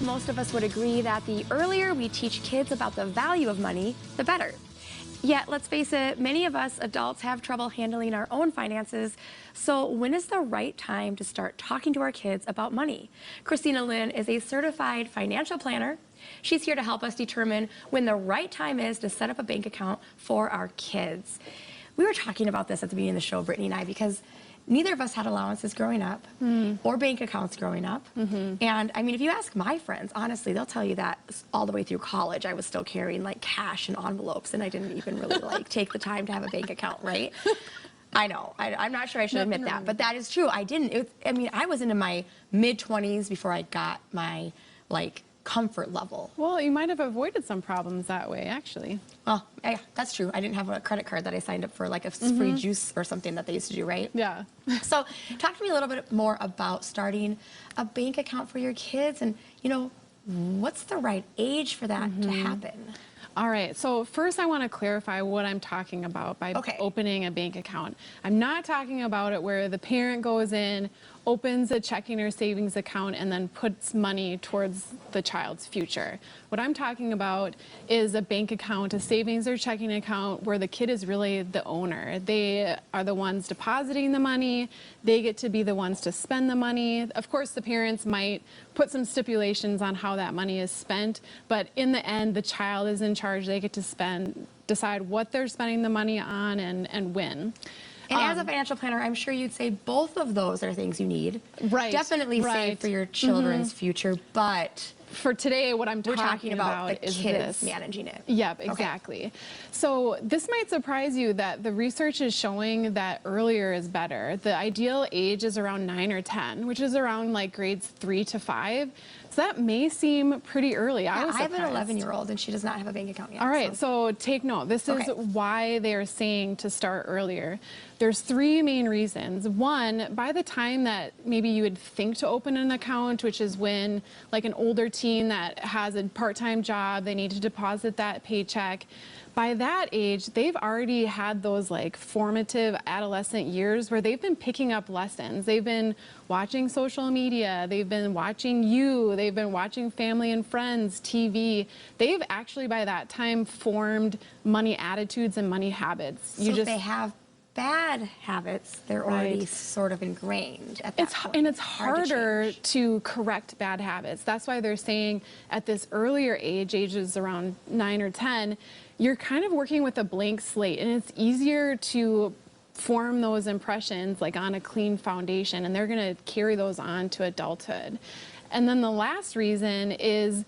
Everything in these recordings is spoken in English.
most of us would agree that the earlier we teach kids about the value of money, the better. Yet, let's face it, many of us adults have trouble handling our own finances. So when is the right time to start talking to our kids about money? Christina Lynn is a certified financial planner. She's here to help us determine when the right time is to set up a bank account for our kids. We were talking about this at the beginning of the show, Brittany and I, because neither of us had allowances growing up or bank accounts growing up. And I mean, if you ask my friends, honestly, they'll tell you that all the way through college, I was still carrying like cash and envelopes, and I didn't even really like take the time to have a bank account, right? I know. I'm not sure I should admit that, but that is true. I didn't. I mean, I was into my mid-20s before I got my like comfort level. Well, you might have avoided some problems that way, actually. Well, yeah, that's true. I didn't have a credit card that I signed up for, like a free juice or something that they used to do, right? Yeah. So talk to me a little bit more about starting a bank account for your kids, and, you know, what's the right age for that to happen? All right, so first I want to clarify what I'm talking about by opening a bank account. I'm not talking about it where the parent goes in, opens a checking or savings account, and then puts money towards the child's future. What I'm talking about is a bank account, a savings or checking account where the kid is really the owner. They are the ones depositing the money. They get to be the ones to spend the money. Of course, the parents might put some stipulations on how that money is spent, but in the end, the child is in charge. They get to decide what they're spending the money on and when. And as a financial planner, I'm sure you'd say both of those are things you need. Right. Definitely save for your children's future, but for today, what I'm talking about the is kids this. Managing it. Yep, exactly. Okay. So this might surprise you that the research is showing that earlier is better. The ideal age is around 9 or 10, which is around like grades 3 to 5. So that may seem pretty early. Yeah, I have an 11-year-old and she does not have a bank account yet. All right, so take note. This is why they're saying to start earlier. There's 3 main reasons. One, by the time that maybe you would think to open an account, which is when like an older teen that has a part-time job, they need to deposit that paycheck. By that age, they've already had those like formative adolescent years where they've been picking up lessons. They've been watching social media, they've been watching they've been watching family and friends, TV. They've actually by that time formed money attitudes and money habits. So if they have bad habits, they're already sort of ingrained at that point. And it's harder to correct bad habits. That's why they're saying at this earlier age, ages around 9 or 10, you're kind of working with a blank slate, and it's easier to form those impressions like on a clean foundation, and they're going to carry those on to adulthood. And then the last reason is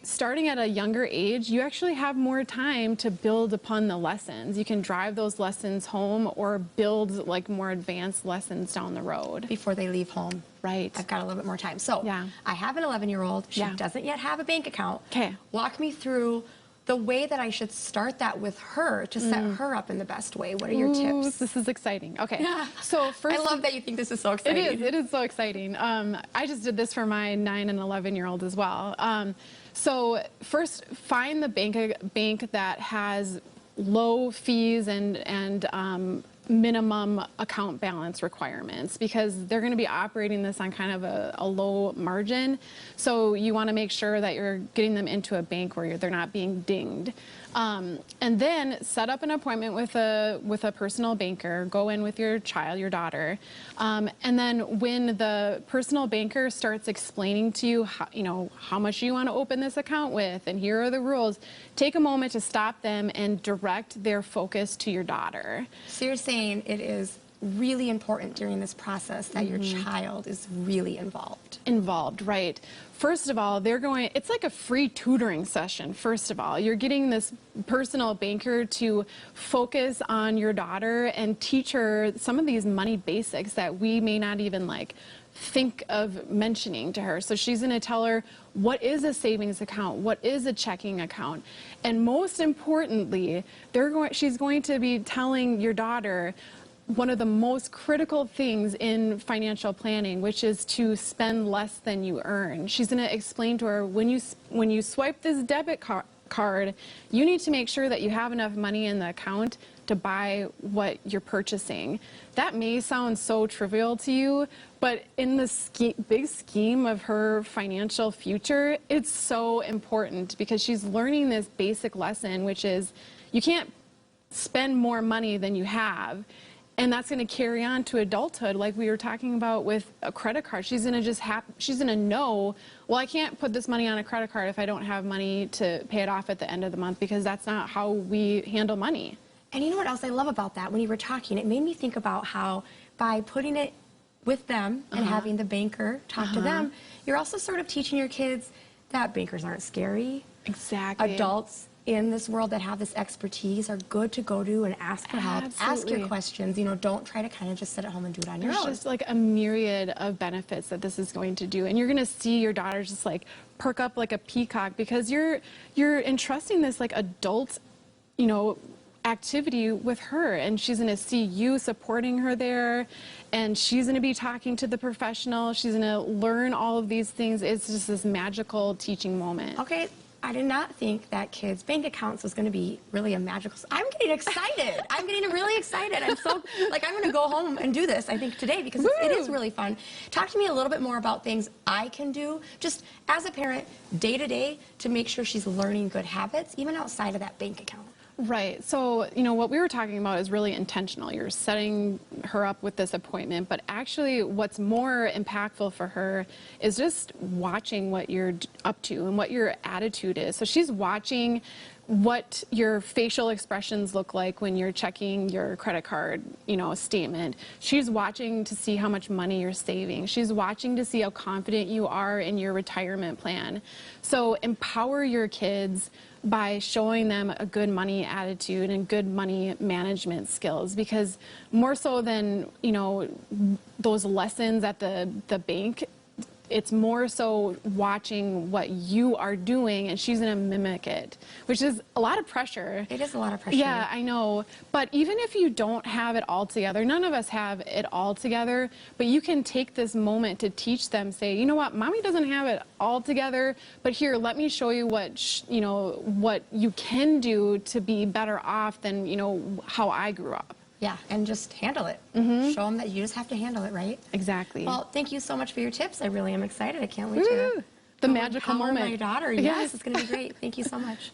starting at a younger age, you actually have more time to build upon the lessons. You can drive those lessons home or build like more advanced lessons down the road. Before they leave home. Right. I've got a little bit more time. So I have an 11-year-old. She doesn't yet have a bank account. Okay. Walk me through the way that I should start that with her to set her up in the best way. What are your tips? This is exciting. Okay. So first, I love that you think this is so exciting. It is so exciting. I just did this for my 9 and 11-year-old as well. So first, find the bank that has low fees and minimum account balance requirements, because they're going to be operating this on kind of a low margin. So you want to make sure that you're getting them into a bank where they're not being dinged. And then set up an appointment with a personal banker. Go in with your child, your daughter, and then when the personal banker starts explaining to you, how much you want to open this account with, and here are the rules, take a moment to stop them and direct their focus to your daughter. So you're saying it is really important during this process that your child is really involved. Involved, right. First of all, it's like a free tutoring session. First of all, you're getting this personal banker to focus on your daughter and teach her some of these money basics that we may not even like think of mentioning to her. So she's going to tell her what is a savings account, what is a checking account, and most importantly, she's going to be telling your daughter one of the most critical things in financial planning, which is to spend less than you earn. She's going to explain to her, when you swipe this debit card, you need to make sure that you have enough money in the account to buy what you're purchasing. That may sound so trivial to you, but in the big scheme of her financial future, it's so important because she's learning this basic lesson, which is you can't spend more money than you have. And that's going to carry on to adulthood, like we were talking about with a credit card. She's going to she's going to know, well, I can't put this money on a credit card if I don't have money to pay it off at the end of the month, because that's not how we handle money. And you know what else I love about that? When you were talking, it made me think about how by putting it with them and having the banker talk to them, you're also sort of teaching your kids that bankers aren't scary. Exactly. Adults in this world that have this expertise are good to go to and ask for help. Ask your questions. You know, don't try to kind of just sit at home and do it on your own. There's just like a myriad of benefits that this is going to do, and you're going to see your daughter just like perk up like a peacock because you're entrusting this like adult, you know, activity with her, and she's going to see you supporting her there, and she's going to be talking to the professional. She's going to learn all of these things. It's just this magical teaching moment. Okay. I did not think that kids' bank accounts was going to be really a magical. I'm getting excited. I'm getting really excited. I'm so, like, I'm going to go home and do this, I think, today because it is really fun. Talk to me a little bit more about things I can do just as a parent day to day to make sure she's learning good habits, even outside of that bank account. Right. So, you know, what we were talking about is really intentional. You're setting her up with this appointment, but actually what's more impactful for her is just watching what you're up to and what your attitude is. So she's watching what your facial expressions look like when you're checking your credit card, you know, statement. She's watching to see how much money you're saving. She's watching to see how confident you are in your retirement plan. So empower your kids by showing them a good money attitude and good money management skills, because more so than, you know, those lessons at the bank, it's more so watching what you are doing, and she's going to mimic it, which is a lot of pressure. It is a lot of pressure. Yeah, I know. But even if you don't have it all together, none of us have it all together, but you can take this moment to teach them, say, you know what, mommy doesn't have it all together, but here, let me show you what, you know, what you can do to be better off than, you know, how I grew up. Yeah, and just handle it. Show them that you just have to handle it, right? Exactly. Well, thank you so much for your tips. I really am excited. I can't wait to the magical empower moment. my daughter. Yes, it's going to be great. Thank you so much.